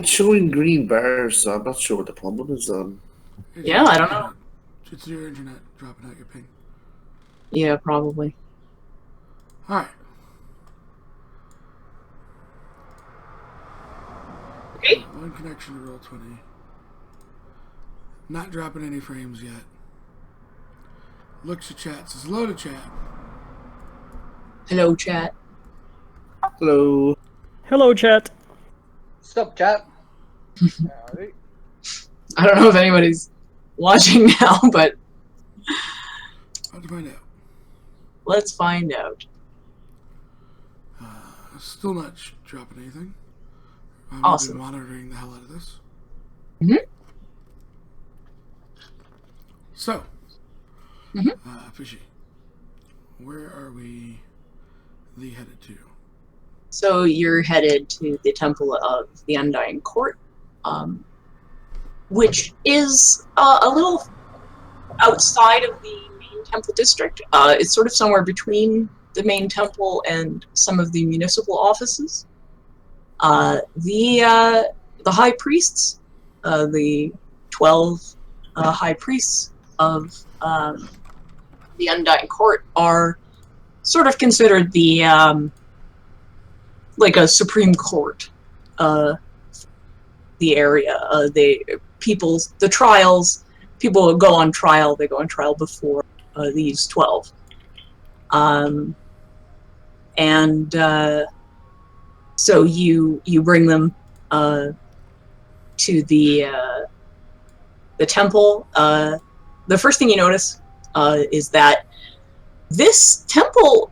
it's showing green bars, so I'm not sure what the problem is. It's Yeah, your I don't know. internet. It's your internet dropping out your ping. Yeah, probably. Alright. Okay. One connection to Roll20. Not dropping any frames yet. Looks at chat, says hello to chat. Hello, chat. Hello. Hello, chat. Stop, chat. Alright. I don't know if anybody's watching now, but I'll have to find out. let's find out. Still not dropping anything. I'm Awesome. monitoring the hell out of this. Mhm. So, Mhm. Fishy, where are we headed to? So you're headed to the Temple of the Undying Court, which is a little outside of the main temple district. It's sort of somewhere between the main temple and some of the municipal offices. The high priests, the 12 high priests of the Undying Court, are sort of considered the like a supreme court. The area, the trials, people go on trial. They go on trial before these 12, and so you bring them to the temple. The first thing you notice is that this temple,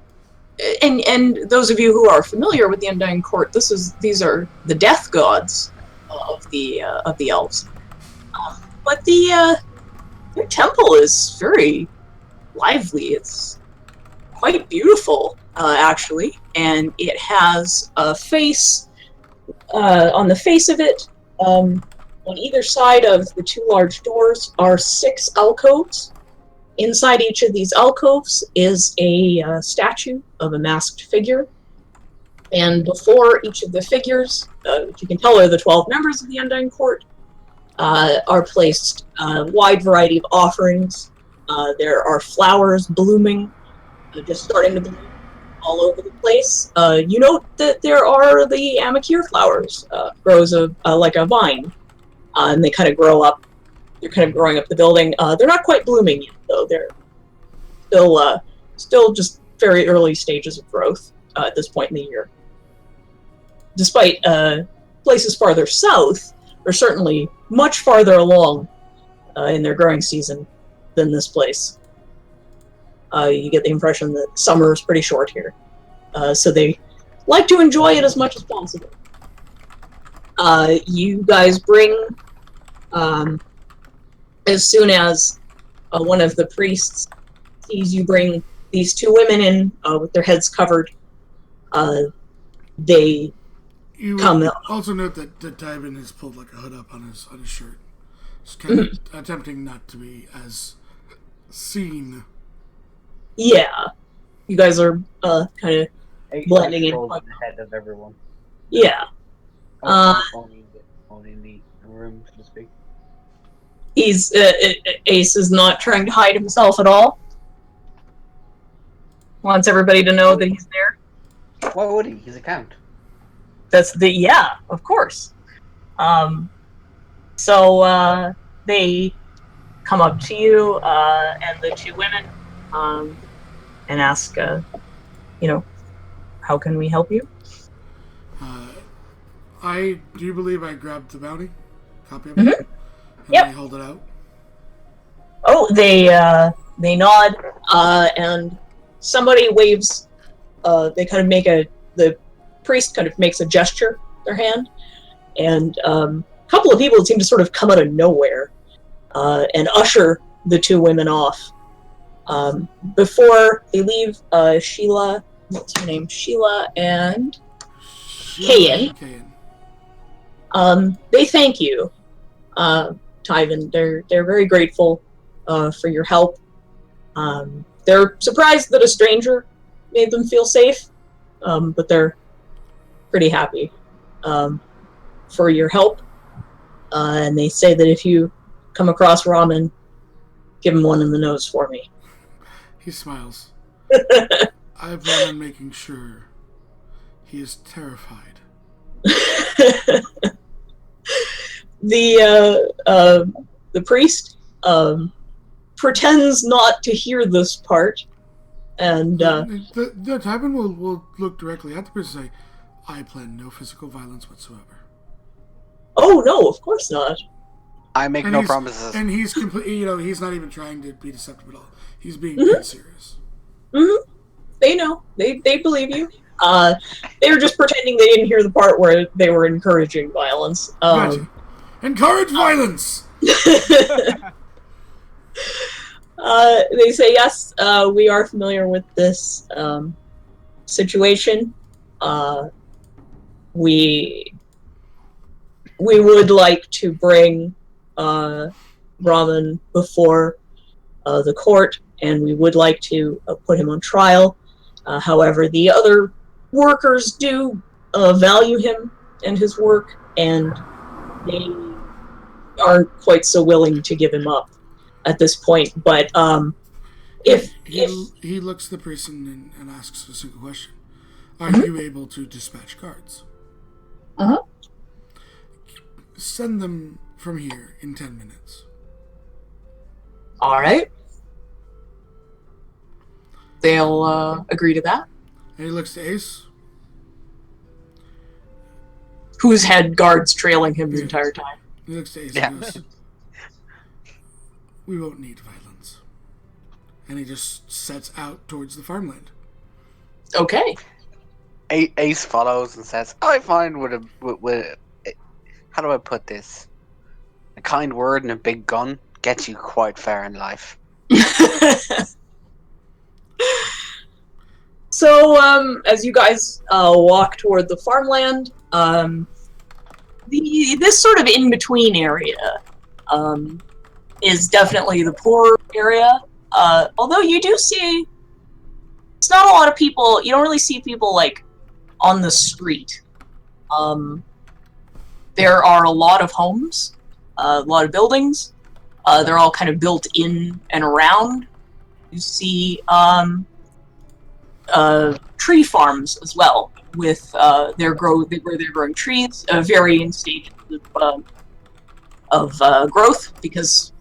and those of you who are familiar with the Undying Court, these are the death gods of the elves. But their temple is very lively. It's quite beautiful, actually, and it has a face. On the face of it, on either side of the two large doors, are 6 alcoves. Inside each of these alcoves is a statue of a masked figure. And before each of the figures, which you can tell are the 12 members of the Undying Court, are placed a wide variety of offerings. There are flowers blooming, just starting to bloom all over the place. You note that there are the Amakir flowers, grows like a vine, and they kind of grow up. They're kind of growing up the building. They're not quite blooming yet, though. They're still just very early stages of growth at this point in the year. Despite places farther south are certainly much farther along in their growing season than this place. You get the impression that summer is pretty short here. So they like to enjoy it as much as possible. You guys bring, as soon as one of the priests sees you bring these 2 women in with their heads covered, they You come would up. also note that Tywin has pulled like a hood up on his shirt. Just kind of attempting not to be as seen. Yeah. You guys are kind of blending in. Controlling the head of everyone. Yeah. Owning the room, so to speak. He's Ace is not trying to hide himself at all. Wants everybody to know that he's there. Why would he? He's a count. Yeah, of course. So they come up to you and the 2 women and ask, how can we help you? I do believe I grabbed the bounty copy of it, and Yep. I hold it out. Oh, they nod, and somebody waves. They kind of the priest kind of makes a gesture with their hand, and a couple of people seem to sort of come out of nowhere and usher the 2 women off. Before they leave, Sheila, what's her name? Sheila and Kayan. They thank you, Tywin. They're very grateful for your help. They're surprised that a stranger made them feel safe, but they're pretty happy. for your help. And they say that if you come across Ramen, give him one in the nose for me. He smiles. I plan on making sure he is terrified. The priest pretends not to hear this part, and The Tybin will look directly at the priest and say, I plan no physical violence whatsoever. oh no, of course not. I make And no he's- promises. And he's completely, he's not even trying to be deceptive at all. He's being dead serious. They know. They believe you. They were just pretending they didn't hear the part where they were encouraging violence. Gotcha. Encourage violence! They say, yes, we are familiar with this situation. We would like to bring Raman before the court, and we would like to put him on trial. However, the other workers do value him and his work, and they aren't quite so willing to give him up at this point. But if He looks at the priest and asks a simple question. Are you able to dispatch guards? Uh-huh. Send them from here in 10 minutes. all right, they'll agree to that. And he looks to Ace. Who's had guards trailing him the Yeah. entire time? He looks to Ace Yeah. and goes, we won't need violence. And he just sets out towards the farmland. Okay. Ace follows and says, I find with how do I put this? A kind word and a big gun gets you quite far in life. So, as you guys walk toward the farmland, this sort of in-between area is definitely the poor area. Although you do see, it's not a lot of people. You don't really see people like on the street. There are a lot of homes, a lot of buildings. They're all kind of built in and around. You see tree farms as well, with where they're growing trees, varying stages of growth, because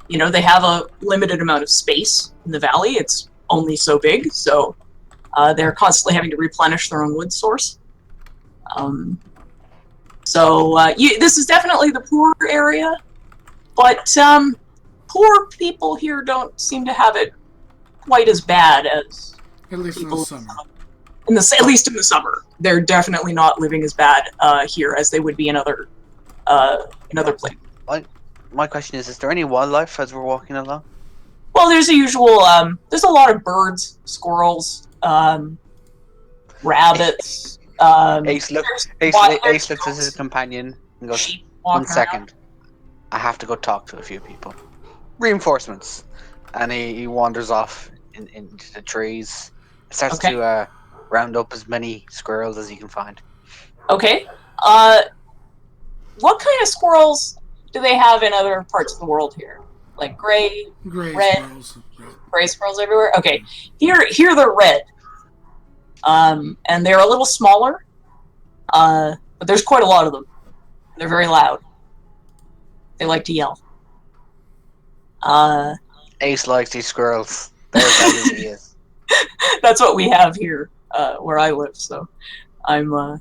they have a limited amount of space in the valley. It's only so big, so they're constantly having to replenish their own wood source. This is definitely the poor area, but poor people here don't seem to have it quite as bad as At least in the people summer. at least in the summer. They're definitely not living as bad here as they would be in other places. My question is there any wildlife as we're walking along? Well, there's a usual. There's a lot of birds, squirrels, rabbits. Ace looks there's at his companion and goes, sheep one walking second. I have to go talk to a few people. Reinforcements. And he wanders off into the trees. Starts Okay. to round up as many squirrels as he can find. around. Okay. What kind of squirrels do they have in other parts of the world here? Like gray Gray Red. squirrels. gray squirrels everywhere? Okay. Here they're red. And they're a little smaller. But there's quite a lot of them. They're very loud. They like to yell. Ace likes these squirrels. They're as bad as he is. That's what we have here, where I live. So, I'm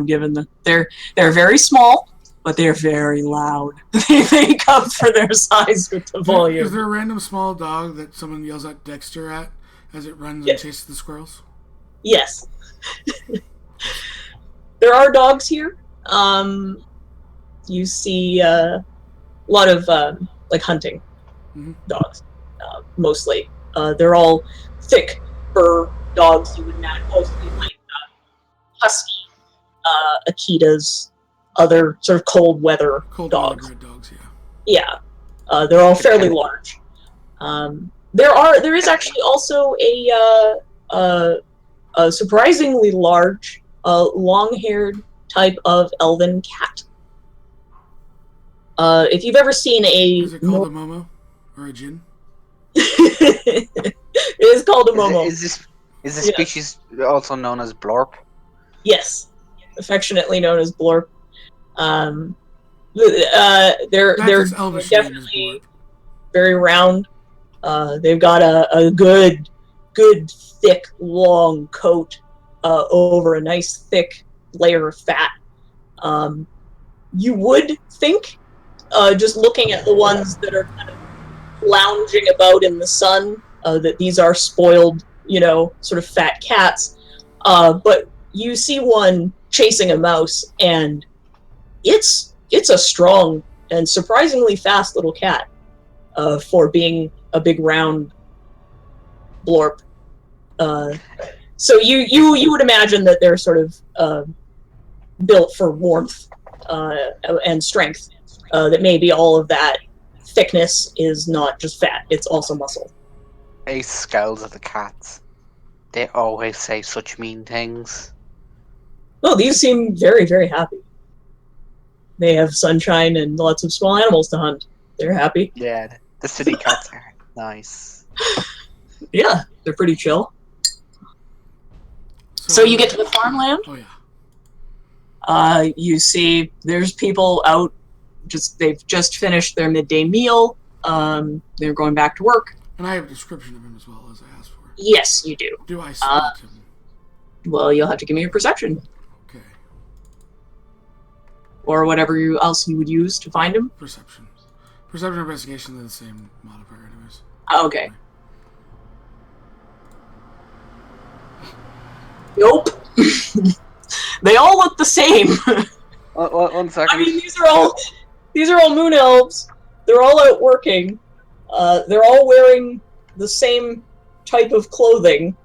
given the. They're very small, but they're very loud. They make up for their size with the Is volume. there a random small dog that someone yells at Dexter at as it runs Yes. and chases the squirrels? Yes. There are dogs here. You see a lot of like hunting Mhm. dogs, mostly. They're all thick fur dogs. You would imagine mostly like husky, Akitas, other sort of cold weather Cold dogs. bred dogs, yeah. Yeah, they're all fairly large. There is actually also a surprisingly large, long-haired type of elven cat. If you've ever seen Is it called a Momo or a Jin? it is called a Momo. Is the Yeah. species also known as Blorp? Yes, affectionately known as Blorp. They're That's his elvish name is definitely Blorp. very round. They've got a good, thick, long coat over a nice, thick layer of fat. You would think, just looking at the ones that are kind of lounging about in the sun, that these are spoiled, sort of fat cats. But you see one chasing a mouse, and it's a strong and surprisingly fast little cat for being a big round blorp. So you would imagine that they're sort of built for warmth and strength. That maybe all of that thickness is not just fat; it's also muscle. Ace scowls at the cats. They always say such mean things. Oh, these seem very, very happy. They have sunshine and lots of small animals to hunt. They're happy. Yeah, the city cats are nice. Yeah, they're pretty chill. So you get to the farmland. Oh yeah. You see there's people out, they've just finished their midday meal. They're going back to work. And I have a description of him as well as I asked for. Yes, you do. Do I spot him? Well, you'll have to give me a perception. Okay. Or whatever else you would use to find him. Perception. Perception and investigation are the same modifier anyways. Okay. Nope. They all look the same. 1 second. I mean, these are all moon elves. They're all out working. They're all wearing the same type of clothing.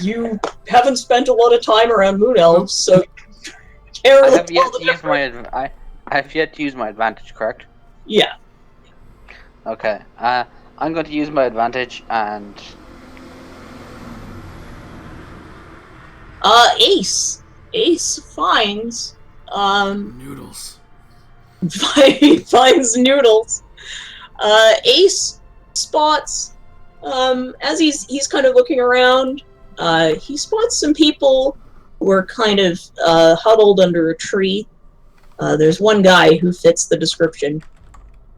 You haven't spent a lot of time around moon elves, so you can't I really have tell yet the to use difference. I have yet to use my advantage, correct? Yeah. Okay. I'm going to use my advantage and Ace finds Noodles. finds Noodles. Ace spots as he's kind of looking around. He spots some people who are kind of huddled under a tree. There's one guy who fits the description,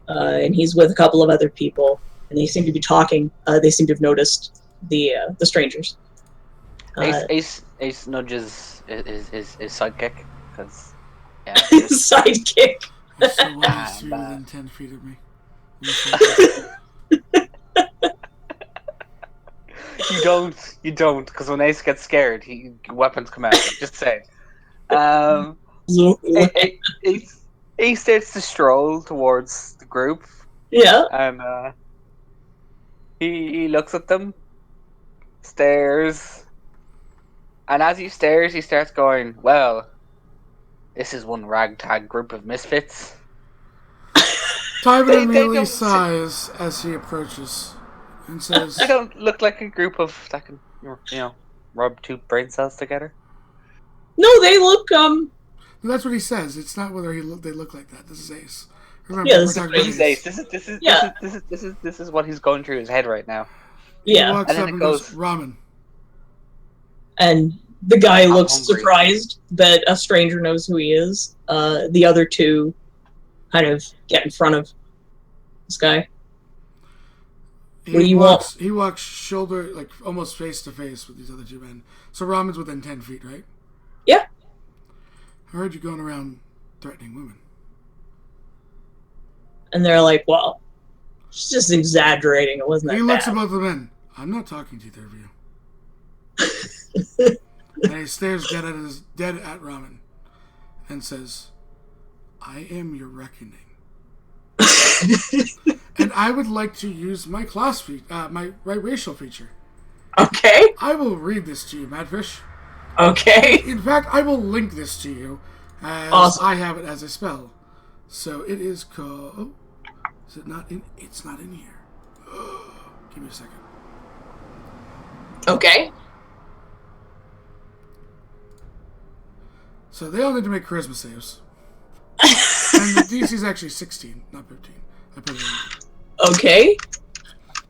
and he's with a couple of other people, and they seem to be talking. They seem to have noticed the strangers. Ace nudges his sidekick because yeah. Sidekick. I still want to see within 10 feet of me. You don't, because when Ace gets scared, weapons come out. Just say. Ace starts to stroll towards the group, Yeah. and he looks at them, stares, and as he stares, he starts going, "Well, this is one ragtag group of misfits." Tywin They immediately don't- sighs as he approaches and says, They don't look like a group of that can, rub two brain cells together. No, they look That's what he says. It's not whether they look like that. This is Ace. Remember, Yeah, we're this is talking This about is Ace. This is what he's going through his head right now. He yeah. walks And then up it and goes, goes- ramen. And the guy I'm looks hungry. surprised that a stranger knows who he is. The other two kind of get in front of this guy. What do you want? He walks shoulder, like almost face to face with these other two men. So ramen's within 10 feet, right? Yeah. I heard you going around threatening women. And they're like, well, she's just exaggerating. It wasn't that He looks bad. at both the men. I'm not talking to either of you. And he stares dead at ramen and says, I am your reckoning. And I would like to use my my racial feature. Okay. I will read this to you, Madfish. Okay. In fact, I will link this to you as Awesome. I have it as a spell. So it is called... Oh, is it not in... It's not in here. Give me a second. Okay. So they all need to make charisma saves. And the DC is actually 16, not 15. I put it in. Okay.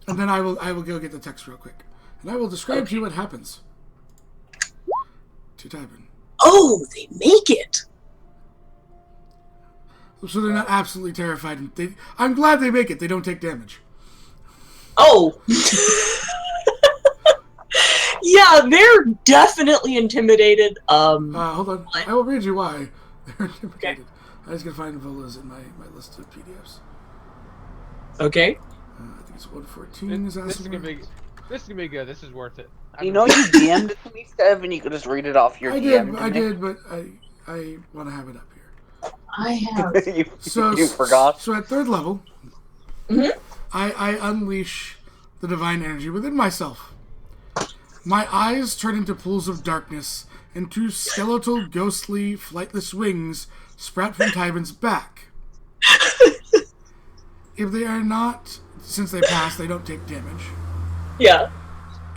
And then I will go get the text real quick. And I will describe to you what happens. To Tybin. Oh, they make it. So they're not absolutely terrified. And I'm glad they make it. They don't take damage. Oh. Yeah, they're definitely intimidated. Hold on. I will read you why they're intimidated. I just gotta find Vola's in my list of PDFs. Okay. I think it's 114 is This is asking. gonna be good. This is worth it. You know you DM'd it to me, Steph, and you could just read it off your I DM. did, but I want to have it up here. I have. you forgot. So at 3rd level, I unleash the divine energy within myself. My eyes turn into pools of darkness, and 2 skeletal, ghostly, flightless wings sprout from Tybin's back. If they are not, since they pass, they don't take damage. Yeah.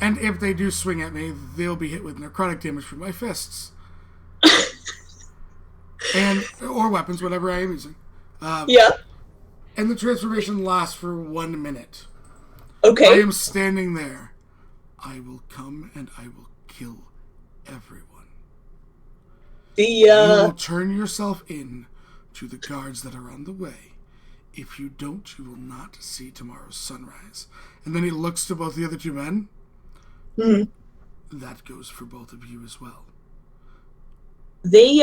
And if they do swing at me, they'll be hit with necrotic damage from my fists. Or weapons, whatever I am using. Yeah. And the transformation lasts for 1 minute. Okay. I am standing there. I will come and I will kill everyone. You will turn yourself in to the guards that are on the way. If you don't, you will not see tomorrow's sunrise. And then he looks to both the other 2 men. That goes for both of you as well. They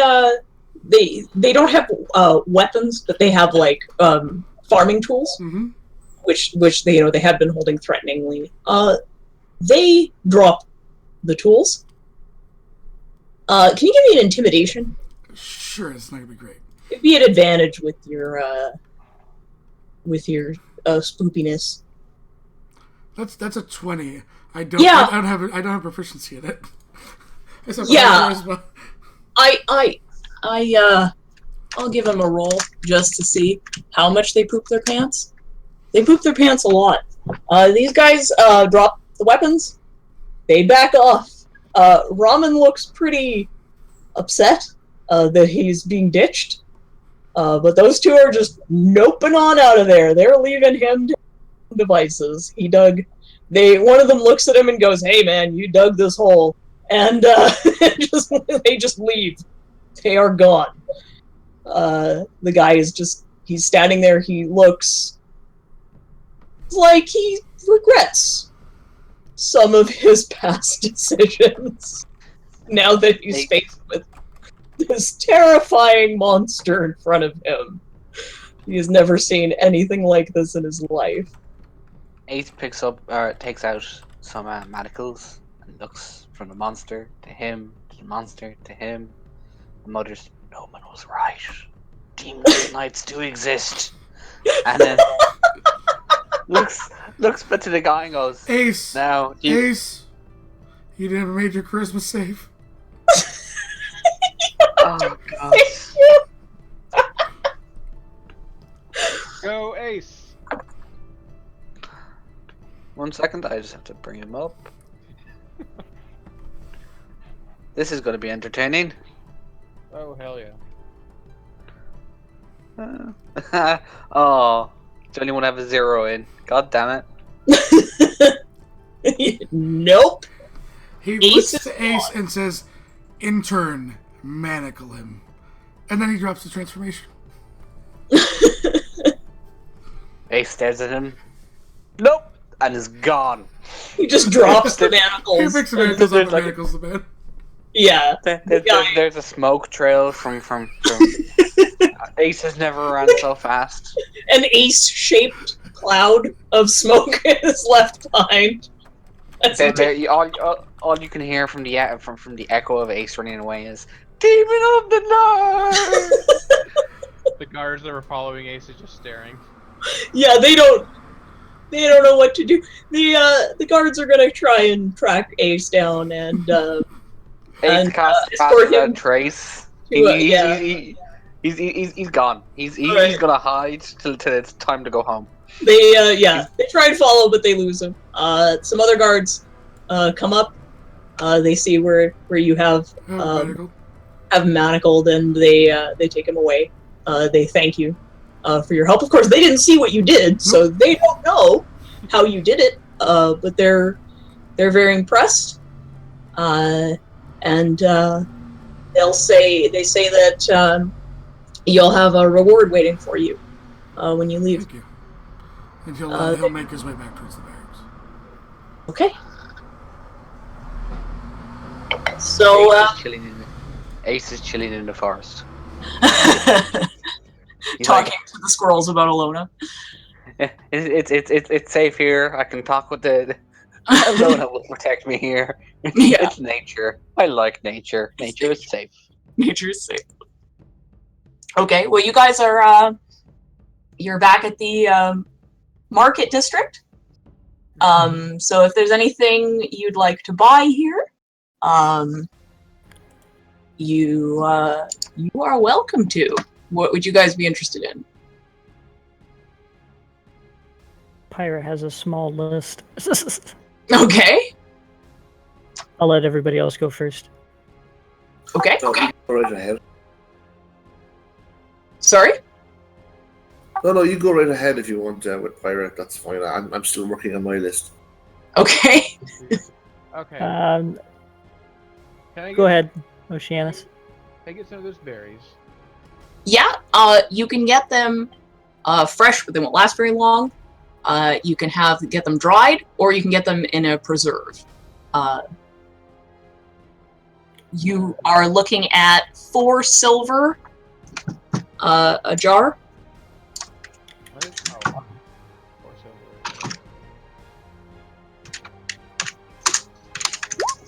don't have weapons, but they have like farming tools, which they they have been holding threateningly. They drop the tools. Can you give me an intimidation? Sure, it's not gonna be great. It'd be an advantage with your spoopiness. That's a 20. I don't have proficiency in it. I'll give them a roll just to see how much they poop their pants. They poop their pants a lot. These guys drop the weapons. They back off. Ramen looks pretty upset that he's being ditched. But those 2 are just noping on out of there. They're leaving him to devices. One of them looks at him and goes, "Hey man, you dug this hole." And they just leave. They are gone. The guy is he's standing there. He looks like he regrets some of his past decisions now that he's faced with this terrifying monster in front of him. He has never seen anything like this in his life. Ace takes out some manacles and looks from the monster to him, to the monster to him. The mutters, "No one was right. Demon knights do exist." And then looks but to the guy and goes, Ace! "Now, Ace! You never made your Christmas save. Oh god." Go Ace. 1 second, I just have to bring him up. This is going to be entertaining. Oh hell yeah. Oh, does anyone have a 0 in? God damn it. Nope. He Ace looks to Ace and says, "Intern, manacle him." And then he drops the transformation. Ace stares at him. Nope! And is gone. He just drops the He manacles. picks the manacles on the manacles, the man. Yeah. There's a smoke trail from Ace has never run so fast. An ace-shaped cloud of smoke is left behind. All you can hear from the echo of Ace running away is "Demon of the Night." The guards that were following Ace is just staring. Yeah, they don't know what to do. The guards are gonna try and track Ace down and Ace casts him trace. to, He's gone. He's Right. gonna hide till it's time to go home. they try and follow, but they lose him. Some other guards come up. They see where you have Oh, manacle. have him manacled, and they take him away. They thank you for your help. Of course, they didn't see what you did, so they don't know how you did it. But they're very impressed, and they say that you'll have a reward waiting for you when you leave. Thank you. And he'll make his way back towards the barracks. Okay. So Ace is chilling in the forest. He's talking to the squirrels about Alona. It's safe here. I can talk with the Alona will protect me here. Yeah. It's nature. I like nature. Nature is safe. Nature is safe. Okay, well, you guys are you're back at the market district. So if there's anything you'd like to buy here, you are welcome to. What would you guys be interested in? Pyra has a small list. Okay. I'll let everybody else go first. Okay. So you go right ahead. Sorry? No, you go right ahead if you want with Pirate. That's fine. I'm still working on my list. Okay. Okay. Um, Can I get, go ahead, Oceanus. Can I get some of those berries? Yeah, you can get them fresh, but they won't last very long. You can get them dried, or you can get them in a preserve. You are looking at 4 silver a jar. What is, oh, 4 silver.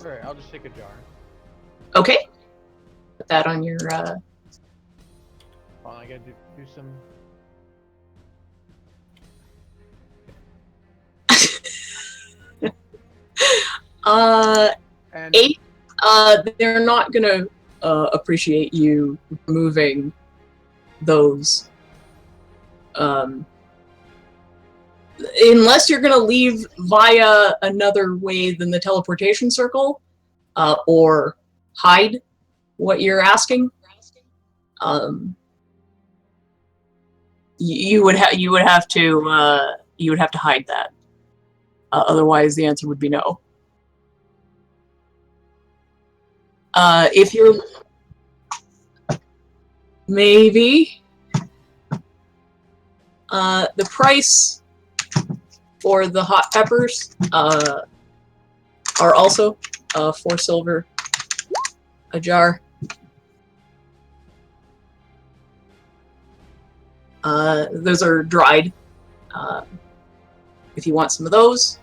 Alright, I'll just take a jar. Okay. Put that on your. Hold on, I gotta do some. And 8. They're not gonna appreciate you removing those. Unless you're gonna leave via another way than the teleportation circle, or hide what you're asking. You would have to hide that. Otherwise, the answer would be no. If you're maybe the price for the hot peppers are also 4 silver a jar. Those are dried. If you want some of those,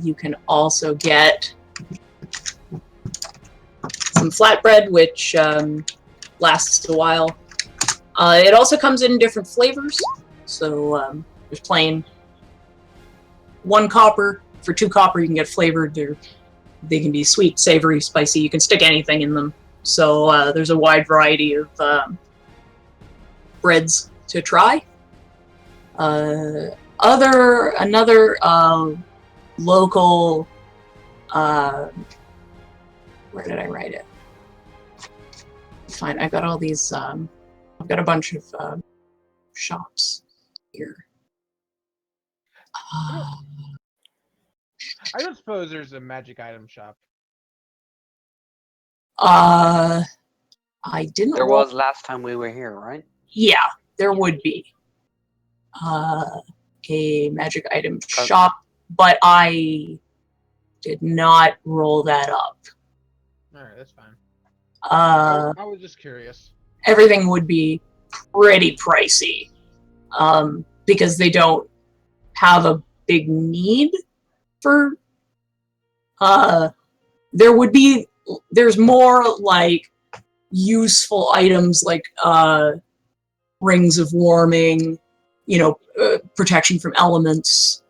you can also get some flatbread, which lasts a while. It also comes in different flavors. So there's plain 1 copper. For 2 copper, you can get flavored. They can be sweet, savory, spicy. You can stick anything in them. So there's a wide variety of breads to try. Another local. Where did I write it? Fine, I've got all these. I've got a bunch of shops here. I don't suppose there's a magic item shop. I didn't. There was last time we were here, right? Yeah, there would be a magic item shop, but I did not roll that up. Alright, that's fine. I was just curious. Everything would be pretty pricey, because they don't have a big need for. There's more like useful items like rings of warming, protection from elements,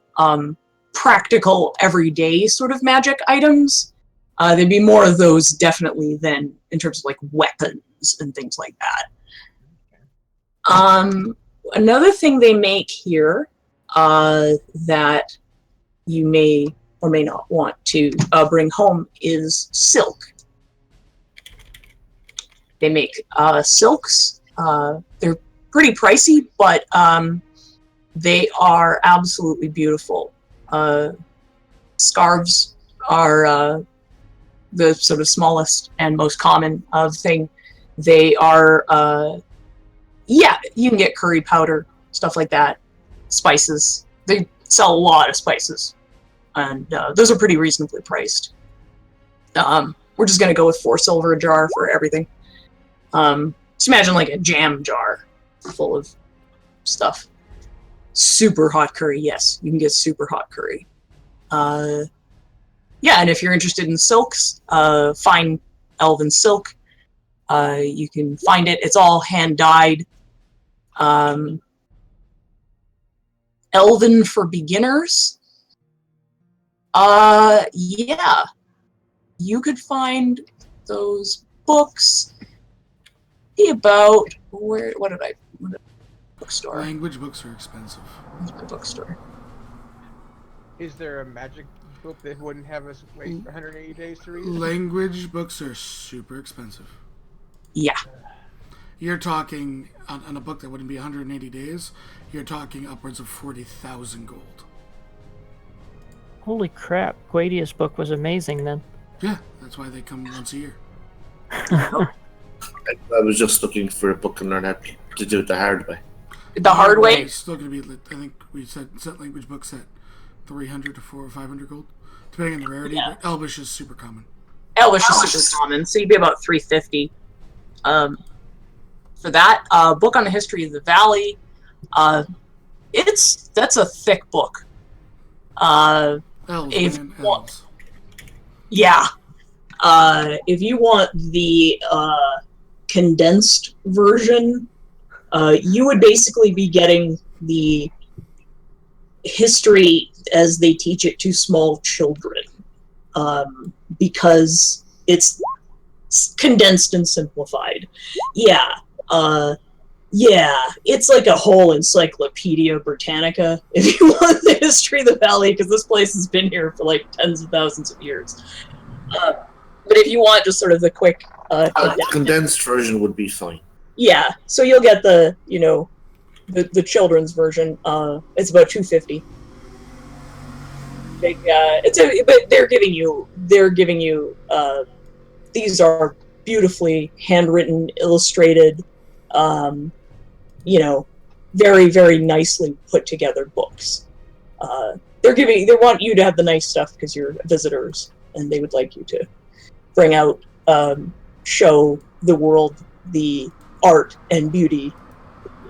practical everyday sort of magic items. There'd be more of those definitely than in terms of like weapons and things like that. Another thing they make here that you may or may not want to bring home is silk. They make silks. They're pretty pricey, but they are absolutely beautiful. Scarves are the sort of smallest and most common thing. They are, yeah, you can get curry powder, stuff like that, spices. They sell a lot of spices, and those are pretty reasonably priced. We're just gonna go with 4 silver a jar for everything. Just imagine like a jam jar full of stuff. Super hot curry, yes, you can get super hot curry. Yeah, and if you're interested in silks, fine elven silk, you can find it. It's all hand dyed. Elven for beginners. Yeah, you could find those books. Be about where? What did I? Bookstore. Language books are expensive. Where's my bookstore? Is there a magic book that wouldn't have us wait 180 days to read? Language books are super expensive. Yeah. You're talking on a book that wouldn't be 180 days. You're talking upwards of 40,000 gold. Holy crap! Guadia's book was amazing then. Yeah, that's why they come once a year. I was just looking for a book and learn how to do it the hard way. The hard way. It's still going to be. I think we said set language books at 300 to 400 or 500 gold, depending on the rarity. Yeah. But Elvish is super common. Elvish is super common, so you'd be about 350. For that book on the history of the valley, that's a thick book. Elves, If man, what- elves. Yeah. If you want the condensed version, you would basically be getting the history as they teach it to small children, because it's condensed and simplified. Yeah. Yeah, it's like a whole Encyclopedia Britannica if you want the history of the valley, because this place has been here for like tens of thousands of years. But if you want just sort of the quick Condensed version would be fine. yeah, so you'll get the the children's version. It's about 250. But they're giving you these are beautifully handwritten, illustrated, very, very nicely put together books. They want you to have the nice stuff because you're visitors, and they would like you to bring out, show the world the art and beauty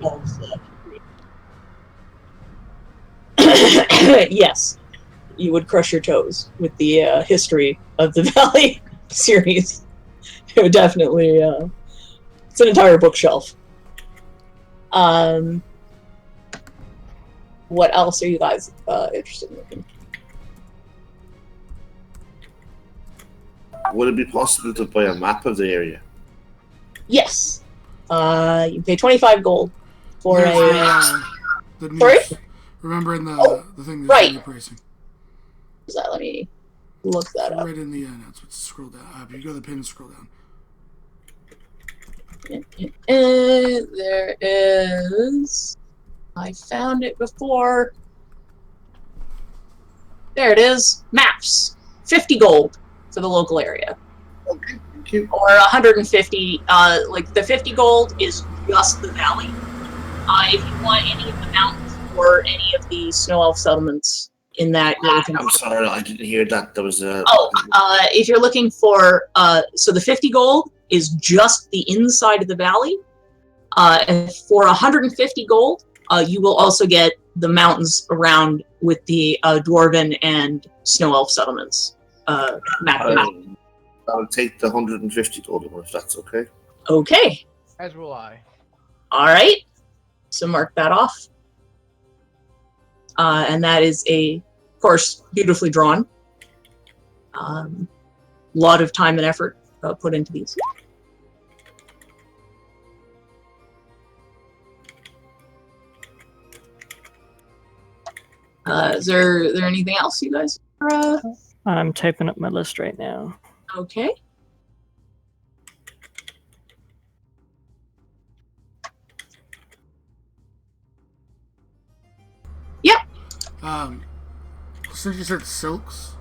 of yes, you would crush your toes with the history of the Valley series. It would definitely, it's an entire bookshelf. What else are you guys interested in looking? Would it be possible to buy a map of the area? Yes. You pay 25 gold for There's a... the news. Sorry? Remember in the thing that's right. new pricing. Let me look that up. Right in the announcements. Scroll down. If you go to the pin, scroll down. There is... I found it before. There it is. Maps. 50 gold for the local area. Okay, thank you. Or 150. Like the 50 gold is just the valley. If you want any of the mountains or any of the snow elf settlements in that, you're looking I'm sorry, I didn't hear that. There was a... if you're looking for, so the 50 gold is just the inside of the valley. And for 150 gold, you will also get the mountains around with the dwarven and snow elf settlements. Map. I'll take the 150 gold if that's okay. Okay. As will I. All right. So mark that off. And that is of course, beautifully drawn. Lot of time and effort put into these. Is there anything else you guys are, I'm typing up my list right now. okay? Since you said silks,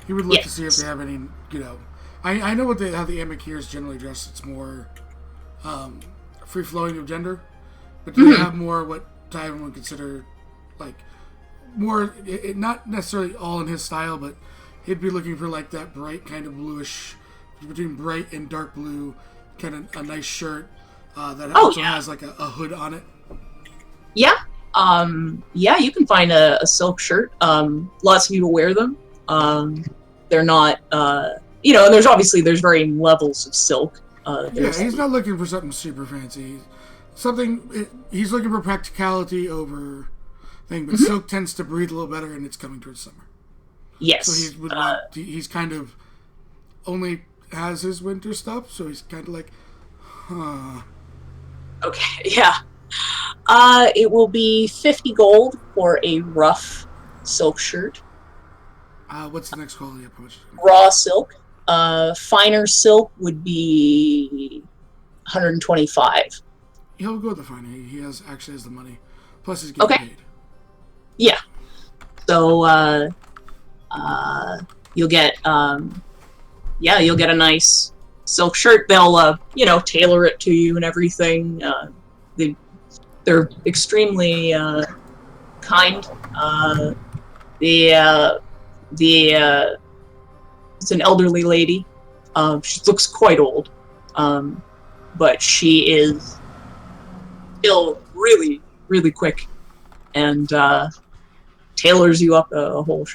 he would look to see if they have any. I know how the Amakirs generally dress. It's more free flowing of gender, but do they have more what Tyvin would consider like more? Not necessarily all in his style, but he'd be looking for like that bright kind of bluish, between bright and dark blue, kind of a nice shirt that also has like a hood on it. Yeah. You can find a silk shirt. Lots of people wear them. They're not, and there's varying levels of silk. He's not looking for something super fancy. He's looking for practicality over thing, but silk tends to breathe a little better, and it's coming towards summer. Yes. So he's kind of only has his winter stuff, so he's kind of like, huh. Okay, yeah. It will be 50 gold for a rough silk shirt. What's the next quality up? How much? Raw silk. Finer silk would be 125. He'll go with the finer. He actually has the money. Plus he's getting paid. Yeah. So, you'll get a nice silk shirt. They'll, tailor it to you and everything. They're extremely kind. It's an elderly lady. She looks quite old, but she is still really, really quick, and tailors you up a whole.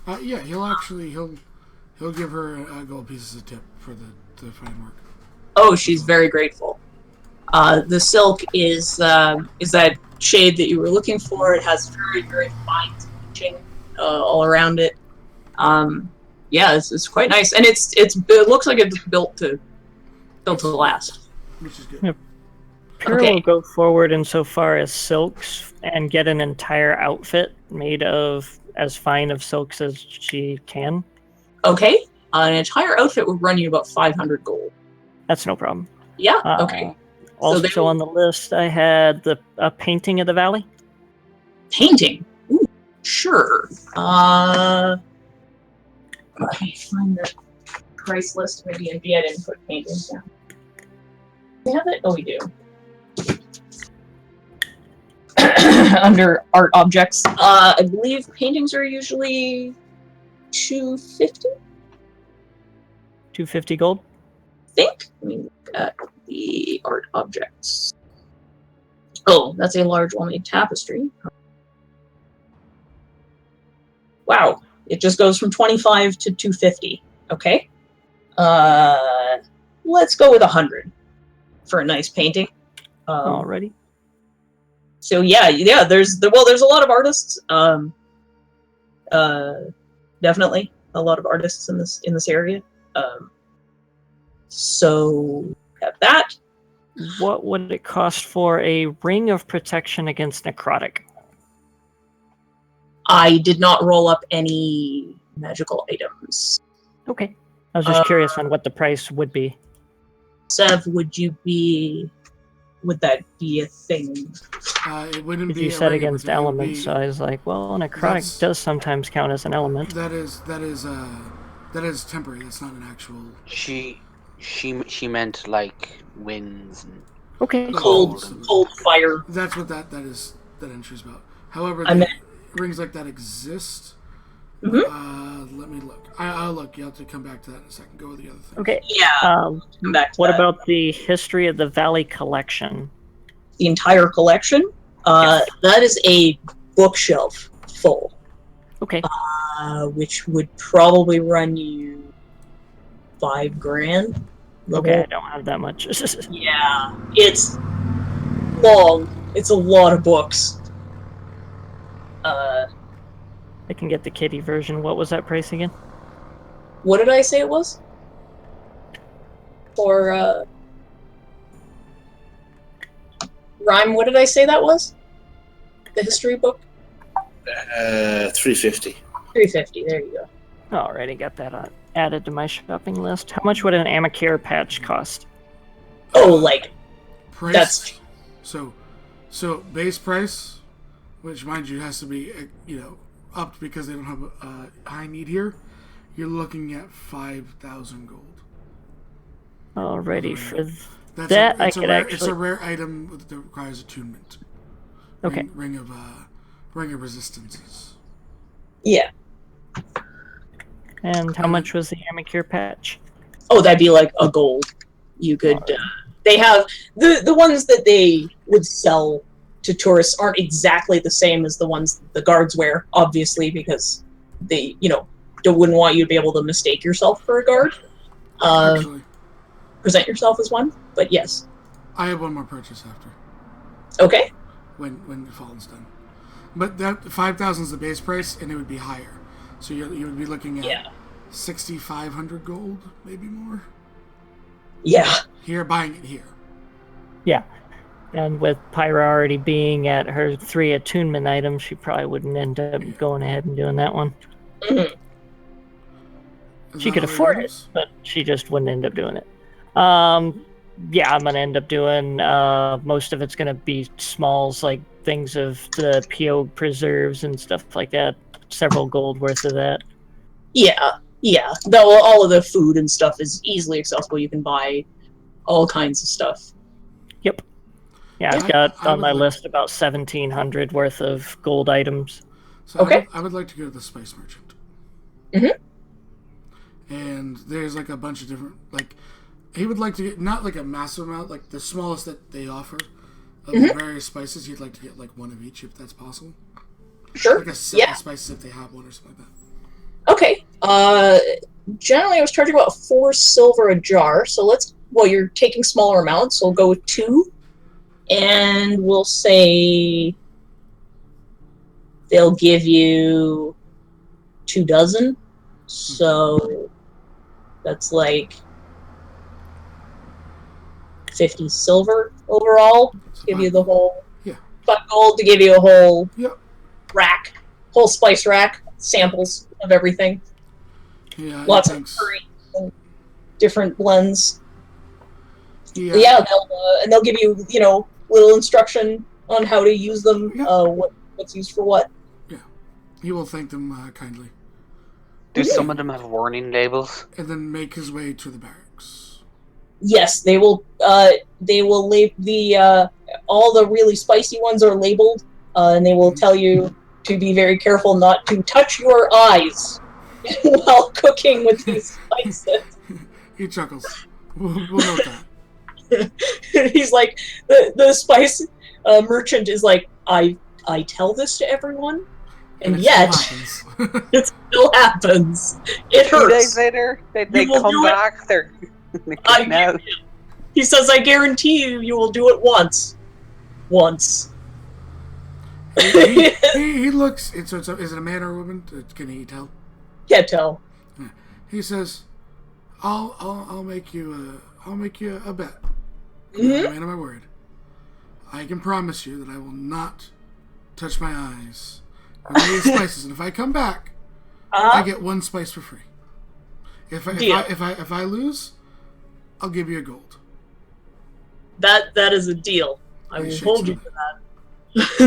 He'll give her gold pieces of tip for the fine work. Oh, she's very grateful. The silk is that shade that you were looking for. It has very, very fine stitching all around it. It's quite nice, and it looks like it's built to last. Which is good. Yep. Pyrrha will go forward insofar as silks and get an entire outfit made of as fine of silks as she can. Okay, an entire outfit would run you about 500 gold. That's no problem. Yeah. Okay. Also on the list, I had a painting of the valley. Painting? Ooh, sure. Let me find the price list of D&D. I didn't put paintings down. Do we have it? Oh, we do. Under art objects. I believe paintings are usually $250? 250 gold? I think. Let me look at the art objects. Oh, that's a large one-made tapestry. Wow. It just goes from 25 to 250. Okay. Let's go with 100 for a nice painting. Alrighty. So there's a lot of artists. Definitely a lot of artists in this area. So have that. What would it cost for a ring of protection against necrotic? I did not roll up any magical items. Okay. I was just curious on what the price would be. Sev, would that be a thing? It wouldn't be. You said against elements, so I was like, well, necrotic does sometimes count as an element. That is temporary. That's not an actual. She meant like winds and cold fire. That's what that entry is about. However, rings like that exist. Mm-hmm. Let me look. I'll look. You'll have to come back to that in a second. Go with the other thing. Okay. Yeah. Come back to what that. about the history of the Valley collection? The entire collection? Yes. That is a bookshelf full. Okay. Which would probably run you $5,000. Okay, I don't have that much. Yeah, it's long. It's a lot of books. I can get the kitty version. What was that price again? What did I say it was? For Rhyme, what did I say that was? The history book? 350. 350, there you go. Alrighty, got that added to my shopping list. How much would an Amakir patch cost? Oh, like Price? that's So base price which, mind you, has to be upped because they don't have a high need here. You're looking at 5,000 gold. Alrighty, for That's that it's a rare item that requires attunement. Okay. Ring of resistances. Yeah. And how much was the Amicure patch? Oh, that'd be like a gold. You could. They have the ones that they would sell to tourists aren't exactly the same as the ones the guards wear, obviously, because they wouldn't want you to be able to mistake yourself for a guard. Actually, present yourself as one. But yes. I have one more purchase after. Okay. When the Fallen's done, but that 5,000 is the base price, and it would be higher. So you would be looking at 6,500 gold, maybe more. Yeah. Here, buying it here. Yeah. And with Pyra already being at her 3 attunement items, she probably wouldn't end up going ahead and doing that one. Mm-hmm. She could afford it, but she just wouldn't end up doing it. Yeah, I'm going to end up doing, most of it's going to be smalls, like things of the PO preserves and stuff like that. Several gold worth of that. Yeah. Though all of the food and stuff is easily accessible. You can buy all kinds of stuff. Yep. Yeah, I've got on my list about 1,700 worth of gold items. So okay. I would like to go to the Spice Merchant. Mm-hmm. And there's like a bunch of different, like, he would like to get, not like a massive amount, like the smallest that they offer of the various spices, he'd like to get like one of each if that's possible. Sure. Like a set of spices if they have one or something like that. Okay. Generally I was charging about 4 silver a jar, so you're taking smaller amounts, so we'll go with 2. And we'll say they'll give you 2 dozen. So that's like 50 silver overall. Give you the whole 5 gold to give you a whole rack, whole spice rack, samples of everything. Yeah, lots of curry, different blends. Yeah, they'll give you little instruction on how to use them, what's used for what. Yeah, he will thank them kindly. Do some of them have warning labels? And then make his way to the barracks. Yes, they will. They will label all the really spicy ones are labeled, and they will tell you to be very careful not to touch your eyes while cooking with these spices. He chuckles. We'll note that. He's like, the spice merchant is like, I tell this to everyone, and yet it still happens. It hurts. 2 days later, they come back. They're out. He says, I guarantee you will do it once. He looks. Is it a man or a woman? Can he tell? Can't tell. He says, "I'll make you a bet. Mm-hmm. Man of my word. I can promise you that I will not touch my eyes with any spices, and if I come back, I get 1 spice for free. If I lose, I'll give you a gold. That is a deal. I will hold you to that."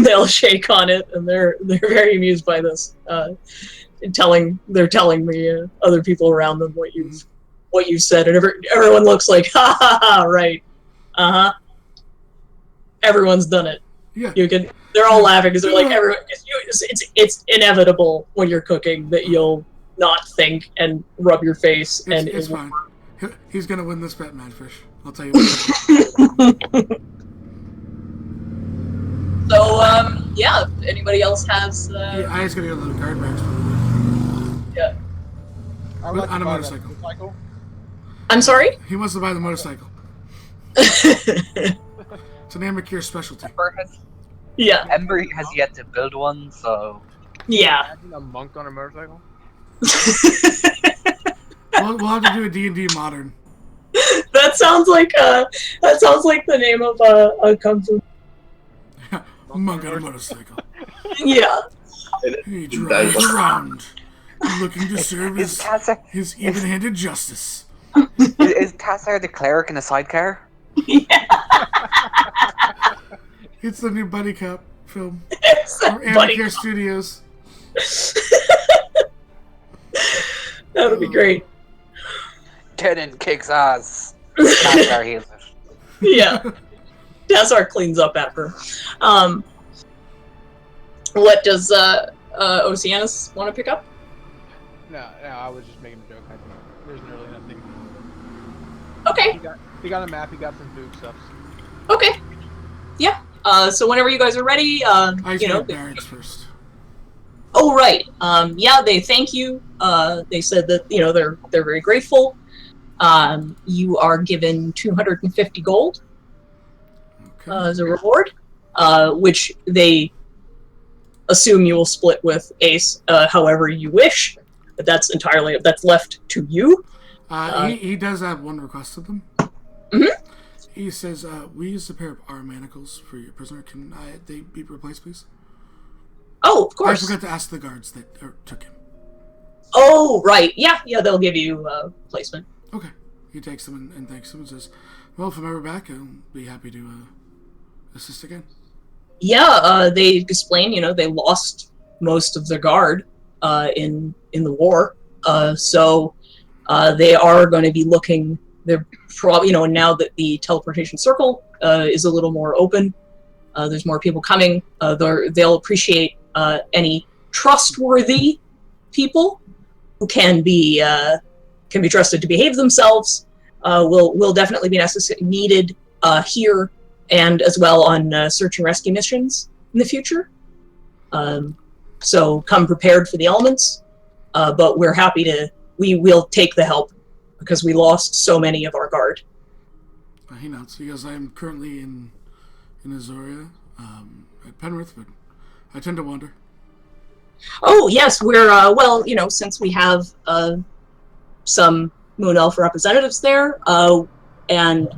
They'll shake on it, and they're very amused by this. They're telling the other people around them what you've said, and everyone looks like, ha ha ha, right. Everyone's done it. Yeah. They're all laughing because they're like, everyone. It's inevitable when you're cooking that you'll not think and rub your face. It's fine. He's gonna win this bet, Madfish. I'll tell you what. So, anybody else has... I just gotta go to the guard barracks. Yeah. On a motorcycle. I'm sorry? He wants to buy the motorcycle. It's an Amicure specialty. Ember has yet to build one, so... Yeah. Imagine a monk on a motorcycle? We'll have to do a D&D modern. That sounds like the name of a kung fu. Monk on a motorcycle. Yeah. He drives around, looking to serve his even-handed justice. Is Tassar the cleric in a sidecar? Yeah. It's the new buddy cop film. From Buddy Amicare Studios. That would be great. Tenon kicks ass. Taskar heals it. Yeah. Tazar cleans up after. What does Oceanus want to pick up? No, I was just making a joke. I think there's really nothing. Okay. He got a map. He got some food stuff. Okay. Yeah. So whenever you guys are ready, you know. Barracks first. Oh right. Yeah, they thank you. They said that they're very grateful. You are given 250 gold as a reward, which they assume you will split with Ace however you wish. But that's left to you. He does have one request of them. Mm-hmm. He says, we used a pair of arm manacles for your prisoner. Can they be replaced, please? Oh, of course. I forgot to ask the guards that took him. Oh, right. Yeah, they'll give you placement. Okay. He takes them and thanks them and says, well, if I'm ever back, I'll be happy to assist again. Yeah, they explain, they lost most of their guard in the war. So they are going to be looking, they're probably, now that the teleportation circle is a little more open, there's more people coming, they'll appreciate any trustworthy people who can be trusted to behave themselves. Will definitely be needed here and as well on search and rescue missions in the future. So come prepared for the elements, but we're happy we will take the help because we lost so many of our guard. He nods. He goes, I am currently in Azoria at Penrith, but I tend to wander. Oh, yes, we're, since we have some Moon Elf representatives there, and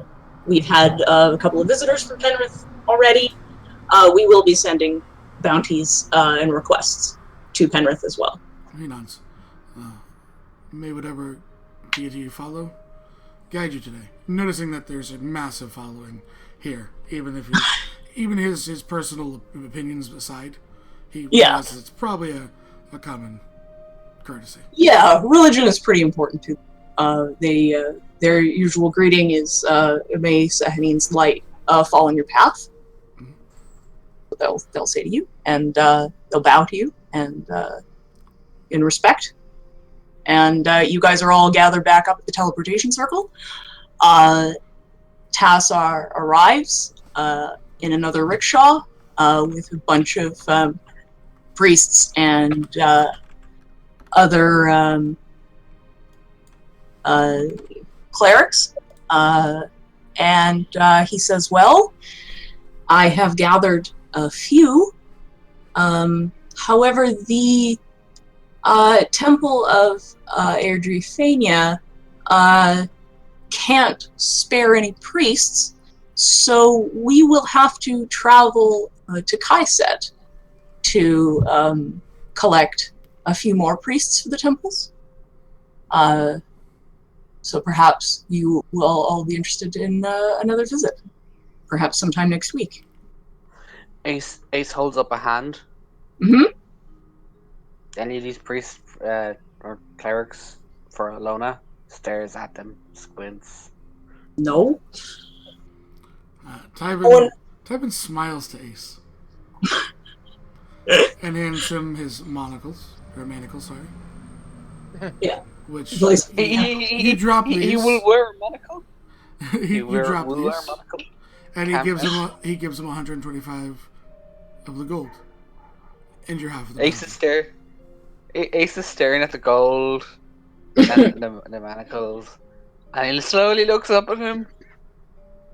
we've had a couple of visitors from Penrith already, we will be sending bounties and requests to Penrith as well. He nods. May whatever deity you follow guide you today. Noticing that there's a massive following here, even if even his personal opinions aside, he realizes it's probably a common courtesy. Yeah, religion is pretty important too. Their usual greeting is may Sahanin's light fall on your path. Mm-hmm. They'll say to you, and they'll bow to you, and in respect. And you guys are all gathered back up at the teleportation circle. Tassar arrives in another rickshaw with a bunch of priests and other clerics. And he says, well, I have gathered a few. However, the Temple of Erdrefania can't spare any priests, so we will have to travel to Kaiset to collect a few more priests for the temples. So perhaps you will all be interested in another visit, perhaps sometime next week. Ace holds up a hand. Mm-hmm. Any of these priests or clerics for Alona stares at them, squints. No. Tywin smiles to Ace and hands him his manacles. Yeah. Which he drop these. He will wear a monocle. You drop will these, wear a monocle. and he gives him 125 of the gold, and your half of the Ace is staring at the gold and the manacles, and he slowly looks up at him.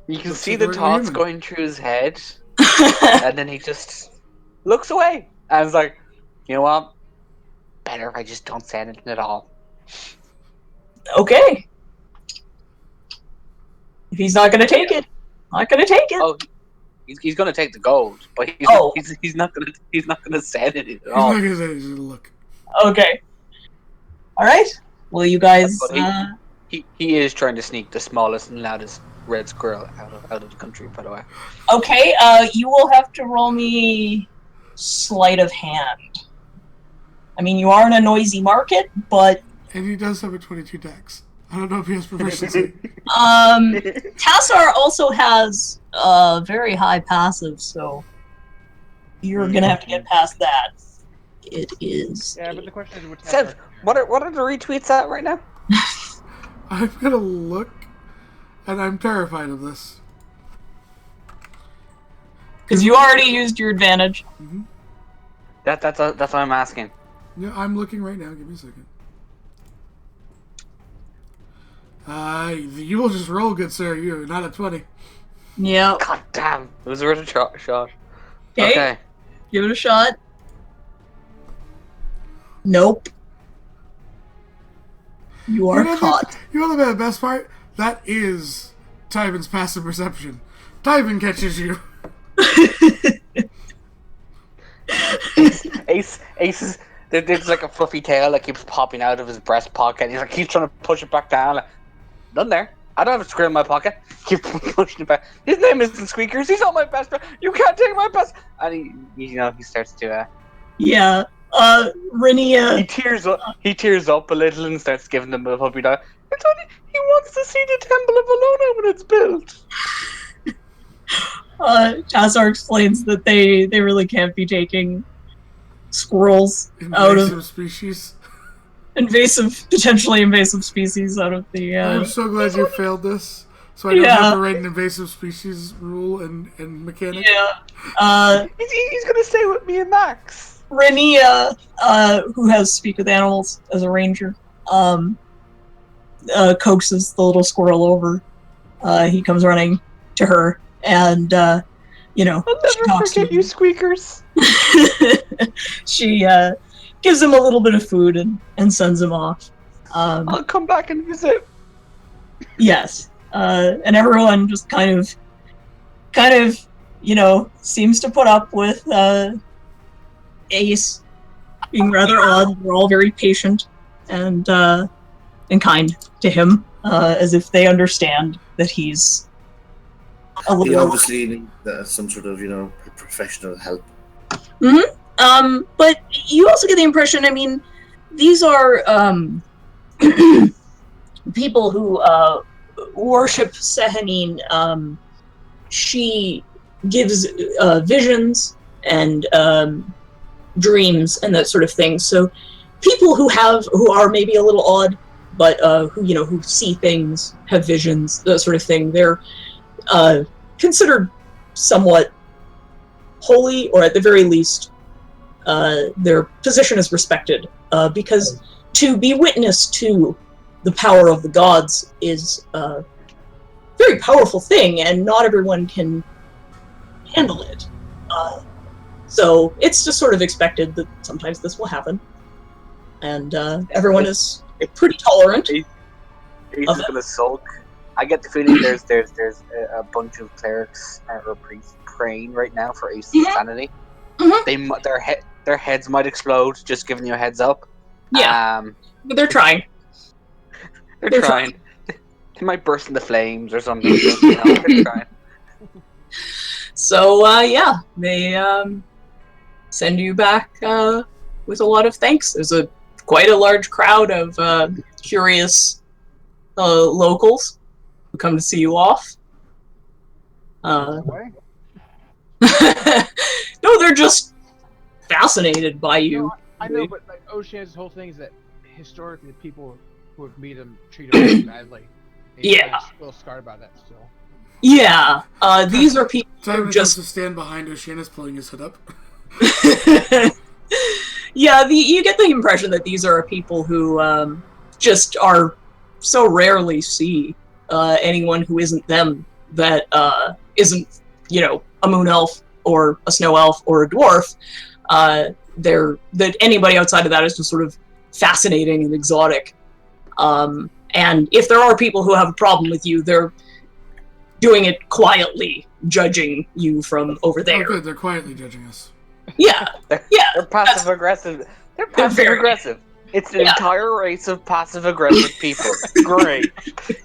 You can see the thoughts going through his head, and then he just looks away. And it's like, you know what? Better if I just don't say anything at all. Okay. If he's not going to take it, not going to take it. Oh, he's going to take the gold, but he's not going to say anything at all. He's not going to say anything. Look. Okay. All right. Well, you guys. He is trying to sneak the smallest and loudest red squirrel out of the country, by the way. Okay. You will have to roll me sleight of hand. I mean, you are in a noisy market, but... And he does have a 22 dex. I don't know if he has proficiency. Tassar also has a very high passive, so you're gonna have to get past that. It is... Yeah, but the question is, what Sev, what are the retweets at right now? I'm gonna look, and I'm terrified of this. Because you already used your advantage. Mm-hmm. That's what I'm asking. Yeah, I'm looking right now. Give me a second. You will just roll, good sir. You're not at 20. Yeah. God damn, it was worth a shot. Okay. Give it a shot. Nope. You are caught. You know the best part? That is Tyvan's passive perception. Tyvan catches you. Ace is there's like a fluffy tail that keeps popping out of his breast pocket. And he's like keeps trying to push it back down. Like, nothing there. I don't have a squirrel in my pocket. Keep pushing it back. His name isn't Squeakers. He's not my best friend. You can't take my best. And he starts to Yeah. Renia. He tears up a little and starts giving them a puppy dog. It's only he wants to see the Temple of Alona when it's built. Tassar explains that they really can't be taking squirrels out of species. potentially invasive species out of the. I'm so glad you failed this, so I don't have to write an invasive species rule and mechanic. Yeah. He's gonna stay with me and Max. Renia, who has speak with animals as a ranger, coaxes the little squirrel over. He comes running to her, and I'll never forget you, Squeakers. She gives him a little bit of food and sends him off. I'll come back and visit. Yes, and everyone just kind of, seems to put up with Ace being rather odd. We're all very patient and kind to him, as if they understand that he's a little. He obviously needs some sort of, professional help. Mm-hmm. But you also get the impression. I mean, these are people who worship Sehanine. She gives visions and dreams and that sort of thing. So people who are maybe a little odd, but who see things, have visions, that sort of thing, they're considered somewhat holy, or at the very least their position is respected, because to be witness to the power of the gods is a very powerful thing, and not everyone can handle it. So it's just sort of expected that sometimes this will happen, and everyone is pretty tolerant. Ace is gonna sulk. I get the feeling there's a bunch of clerics or priests praying right now for Ace's sanity. Mm-hmm. Their heads might explode. Just giving you a heads up. Yeah, but they're trying. They're trying. They might burst into flames or something. They're trying. So they send you back with a lot of thanks. There's quite a large crowd of curious locals who come to see you off. Why? No, they're just fascinated by you. No, I know, but like Ocean's whole thing is that historically people who would meet him treat him really badly. And Yeah. he's still scarred by that still. Yeah, these are people who Tyvan just to stand behind Oceanus, pulling his hood up. Yeah, you get the impression that these are people who just are so rarely see anyone who isn't them, that isn't, a moon elf or a snow elf or a dwarf. That anybody outside of that is just sort of fascinating and exotic. And if there are people who have a problem with you, they're doing it quietly, judging you from over there. Oh, good. They're quietly judging us. Yeah, They're passive aggressive. They're They're passive very- aggressive. It's an entire race of passive aggressive people. Great.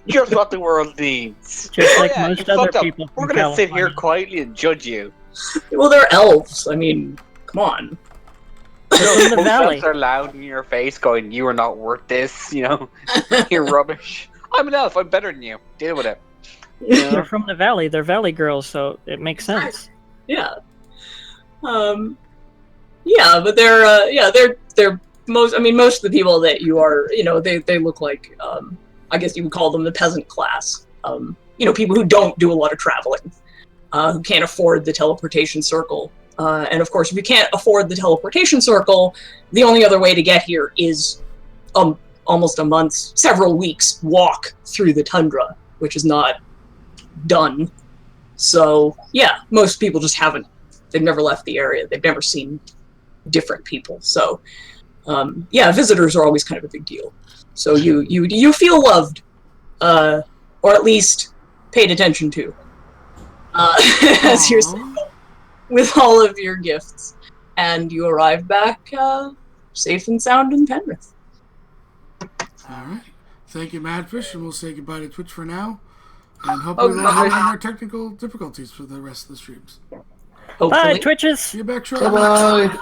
Just what the world needs. Just like you most other fucked up. people. We're from gonna sit here California. quietly and judge you. well, they're elves. I mean, come on. They're from the Most valley. elves are loud in your face, going, "You are not worth this." You know, you're rubbish. I'm an elf. I'm better than you. Deal with it. They're from the valley. They're valley girls, so it makes sense. Yeah. Yeah, but they're most. I mean, most of the people that you are, they look like. I guess you would call them the peasant class. People who don't do a lot of traveling, who can't afford the teleportation circle. And of course, if you can't afford the teleportation circle, the only other way to get here is almost a month's, several weeks walk through the tundra, which is not done. So, yeah, most people just haven't. They've never left the area. They've never seen different people. So, visitors are always kind of a big deal. So you feel loved, or at least paid attention to, as you're with all of your gifts, and you arrive back safe and sound in Penrith. All right. Thank you, Madfish, and we'll say goodbye to Twitch for now. And hopefully we'll have no more technical difficulties for the rest of the streams. Hopefully. Bye, Twitches! See you back shortly. Bye-bye.